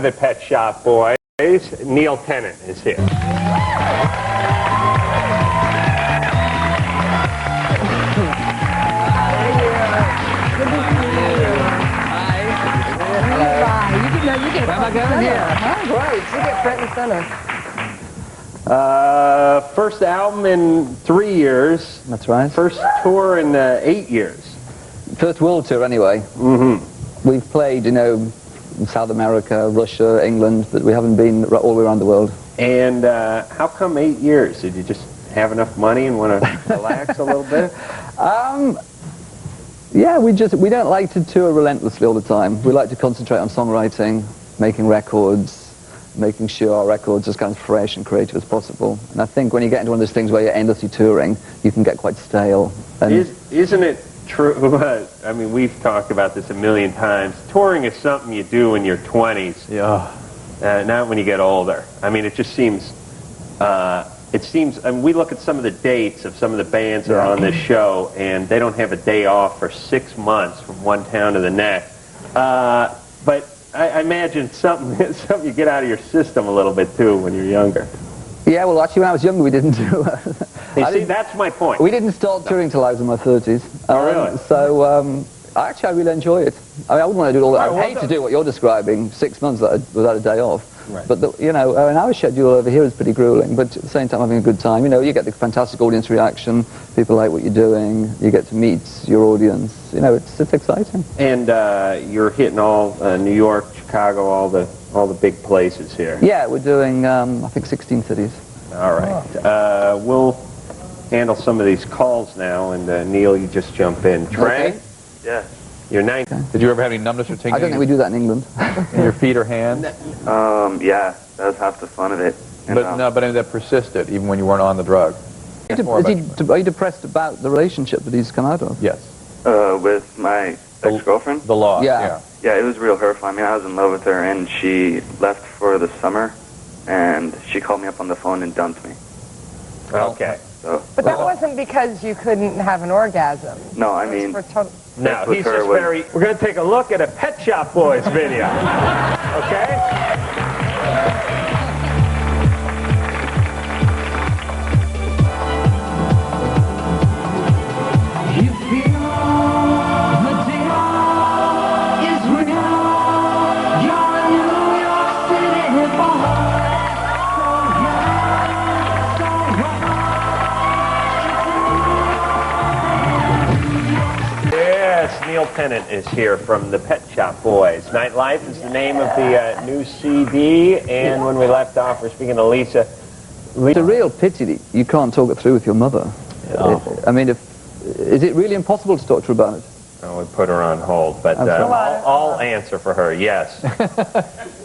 of the Pet Shop Boys, Neil Tennant, is here. Where am I going here? Oh, great. You get front and center. First album in 3 years. That's right. First tour in 8 years. First world tour, anyway. Mm-hmm. We've played, you know, in South America, Russia, England, but we haven't been all the way around the world. And how come 8 years? Did you just have enough money and want to relax a little bit? Yeah, we don't like to tour relentlessly all the time. We like to concentrate on songwriting, making records, making sure our records are as kind of fresh and creative as possible. And I think when you get into one of those things where you're endlessly touring, you can get quite stale. And isn't it true? I mean, we've talked about this a million times. Touring is something you do in your 20s. Yeah. Not when you get older. I mean, it just seems... I mean, we look at some of the dates of some of the bands that are on this show, and they don't have a day off for 6 months from one town to the next. But I imagine something you get out of your system a little bit, too, when you're younger. Yeah, well, actually, when I was younger, we didn't do... See, that's my point. We didn't start touring till I was in my 30s. Oh, really? So, actually, I really enjoy it. I mean, I wouldn't want to do it all that. I hate to do what you're describing, 6 months without a day off. Right. But, you know, in our schedule over here is pretty grueling, but at the same time having a good time. You know, you get the fantastic audience reaction, people like what you're doing, you get to meet your audience. You know, it's exciting. And you're hitting all New York, Chicago, all the big places here. Yeah, we're doing, I think, 16 cities. All right. We'll handle some of these calls now, and Neil, you just jump in. Trey? Okay. Yeah. You're 9. Okay. Did you ever have any numbness or tingling? I don't think we do that in England. In your feet or hands? Yeah, that was half the fun of it. And, But no, but that persisted even when you weren't on the drug. Are you depressed about the relationship that he's come out of? Yes. with my ex-girlfriend. The loss. Yeah. Yeah, it was real hurtful. I mean, I was in love with her, and she left for the summer, and she called me up on the phone and dumped me. Okay. So, But that wasn't because you couldn't have an orgasm. no, I mean, No, with he's her just was- very... We're going to take a look at a Pet Shop Boys video. Okay? Neil Tennant is here from the Pet Shop Boys. Nightlife is the name of the new CD, and when we left off, we're speaking to Lisa. It's a real pity that you can't talk it through with your mother. I mean, is it really impossible to talk to her about it? Oh, we put her on hold, but I'll answer for her, yes.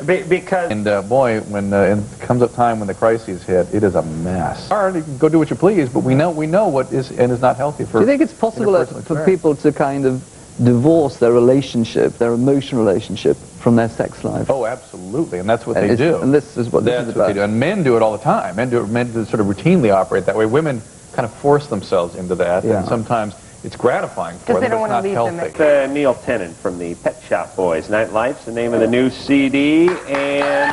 Because... And boy, when it comes up time when the crises hit, it is a mess. Hard, you can go do what you please, but we know what is and is not healthy for... Do you think it's possible for people to kind of divorce their relationship, their emotional relationship, from their sex life? Oh, absolutely, and that's what they do. And this is what this is about. They do. And men do it all the time. Men do sort of routinely operate that way. Women kind of force themselves into that, and sometimes it's gratifying for them, they don't but it's want not to leave them. healthy. Neil Tennant from the Pet Shop Boys. Nightlife's the name of the new CD, and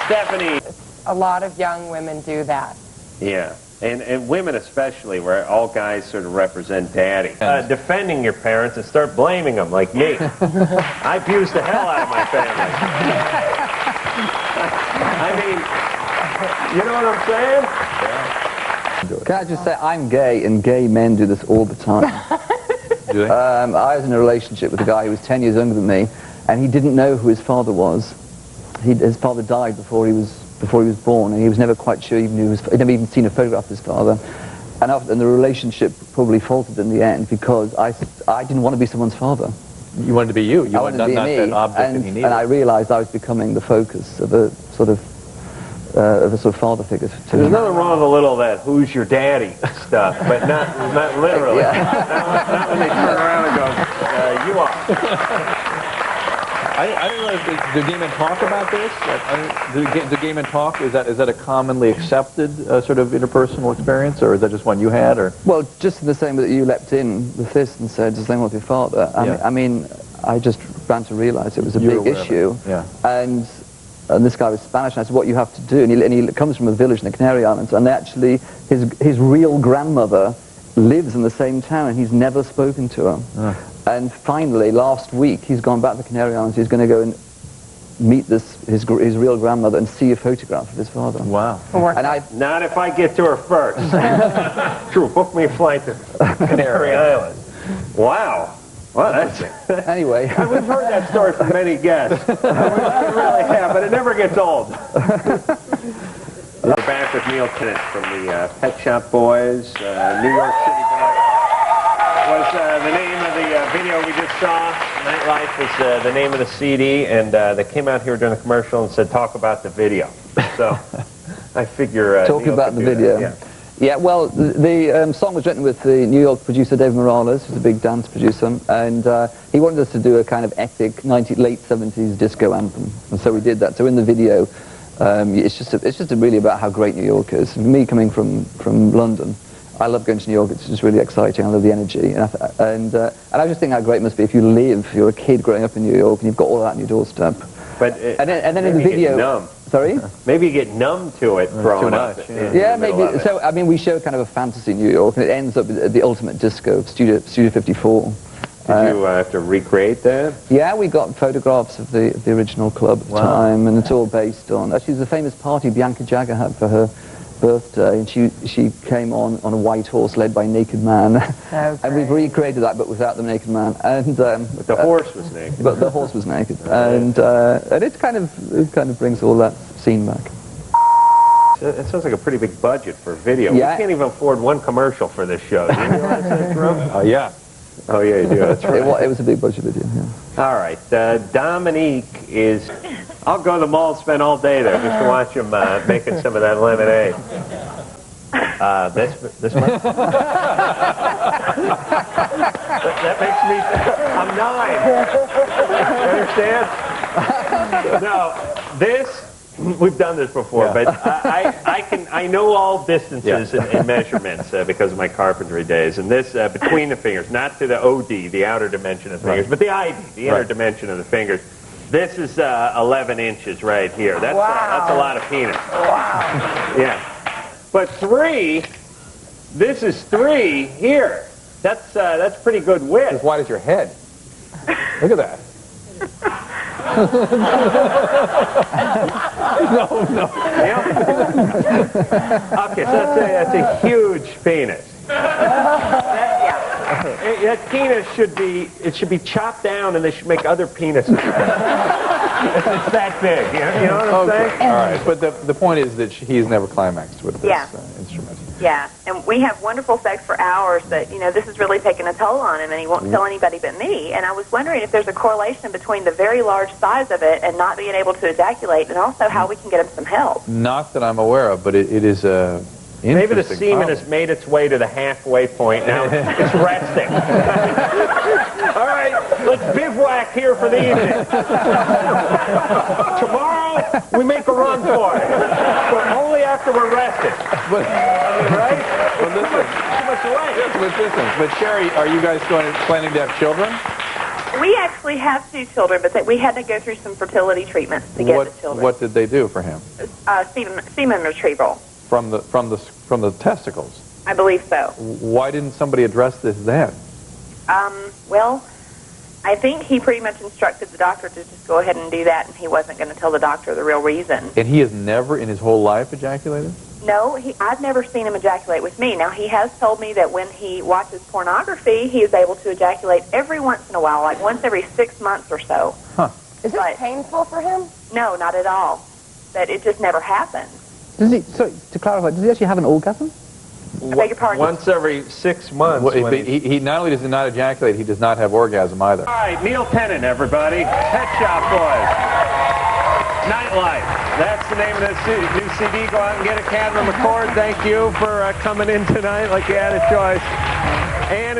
Stephanie. A lot of young women do that. Yeah. And women especially, where all guys sort of represent daddy. Defending your parents and start blaming them, like me. I abused the hell out of my family. I mean, you know what I'm saying? Yeah. Can I just say, I'm gay, and gay men do this all the time. Do they? I was in a relationship with a guy who was 10 years younger than me, and he didn't know who his father was. His father died before he was born, and he was never quite sure he'd never even seen a photograph of his father. And the relationship probably faltered in the end because I didn't want to be someone's father. You wanted to be you. You wanted wanted to be not me, that object that he needed. and I realized I was becoming the focus of a sort of father figure to There's him. nothing wrong with a little of that "who's your daddy" stuff, but not literally. Not when they turn around and go, "You are." I don't know, do gay men talk about this? Do gay men talk? Is that a commonly accepted sort of interpersonal experience, or is that just one you had? Or Well, just in the same way that you leapt in with this and said, just hang on with your father. I mean, I just began to realize it was a You were big aware of it. issue. Yeah. And this guy was Spanish, and I said, what you have to do, and he comes from a village in the Canary Islands, and actually, his real grandmother lives in the same town, and he's never spoken to her. And finally, last week, he's gone back to the Canary Islands. He's going to go and meet his real grandmother and see a photograph of his father. Wow. And Not if I get to her first. True, book me a flight to Canary Islands. Wow. Well, that's... anyway. We've heard that story from many guests. We really have, but it never gets old. We're back with Neil Tennant from the Pet Shop Boys, New York City Boys. Was the name of the video we just saw. Nightlife was the name of the CD, and they came out here during the commercial and said, talk about the video. So I figure... Talk Neil about the could do video. that. Yeah. Yeah, well, the song was written with the New York producer Dave Morales, who's a big dance producer, and he wanted us to do a kind of epic late 70s disco anthem, and so we did that. So in the video, it's just really about how great New York is. Me coming from London, I love going to New York. It's just really exciting. I love the energy, and I just think how great it must be if you're a kid growing up in New York and you've got all that on your doorstep. But and then in the video, sorry. Maybe you get numb to it growing up. Yeah, maybe. So I mean, we show kind of a fantasy New York, and it ends up at the ultimate disco, Studio 54. Did you have to recreate that? Yeah, we got photographs of the original club at the time, and it's all based on. Actually, there's a famous party Bianca Jagger had for her birthday, and she came on a white horse led by a naked man, and we've recreated that but without the naked man, and but the horse was naked. But the horse was naked, and it kind of brings all that scene back. It sounds like a pretty big budget for video. Yeah. We can't even afford one commercial for this show. Do you realize that, Drew? Yeah. Oh yeah, you do. That's right. It was a big budget video. Yeah. All right, Dominique is. I'll go to the mall and spend all day there just to watch him making some of that lemonade. This one? that makes me. I'm 9. You understand? No, this. We've done this before, but I know all distances and measurements because of my carpentry days. And this between the fingers, not to the OD, the outer dimension of the fingers, but the ID, the inner dimension of the fingers. This is 11 inches right here. That's a lot of penis. Wow. Yeah. But 3, this is 3 here. That's pretty good width. As wide as your head. Look at that. No. Okay, so that's a huge penis. That penis should be chopped down, and they should make other penises. It's that big. You know what I'm saying? All right, but the point is that he's never climaxed with this instrument. Yeah, and we have wonderful sex for hours, but, this has really taken a toll on him, and he won't tell anybody but me. And I was wondering if there's a correlation between the very large size of it and not being able to ejaculate, and also how we can get him some help. Not that I'm aware of, but it is a maybe the semen has made its way to the halfway point. Now it's resting. All right, let's bivouac here for the evening. Tomorrow, we make a run for it. But only after we're rested. Right? But listen. Too much away. Yes, but Sherry, are you guys planning to have children? We actually have 2 children, but we had to go through some fertility treatments to get the children. What did they do for him? Semen retrieval. From the testicles? I believe so. Why didn't somebody address this then? Well, I think he pretty much instructed the doctor to just go ahead and do that, and he wasn't going to tell the doctor the real reason. And he has never in his whole life ejaculated? No, I've never seen him ejaculate with me. Now, he has told me that when he watches pornography, he is able to ejaculate every once in a while, like once every 6 months or so. Huh. Is this painful for him? No, not at all. But it just never happens. Does he? Sorry, to clarify, does he actually have an orgasm? I beg your pardon? Once every 6 months. Well, he not only does he not ejaculate, he does not have orgasm either. All right, Neil Tennant, everybody. Pet Shop Boys. Nightlife. That's the name of the new CD. Go out and get it. Cadman McCord, thank you for coming in tonight like you had a choice. And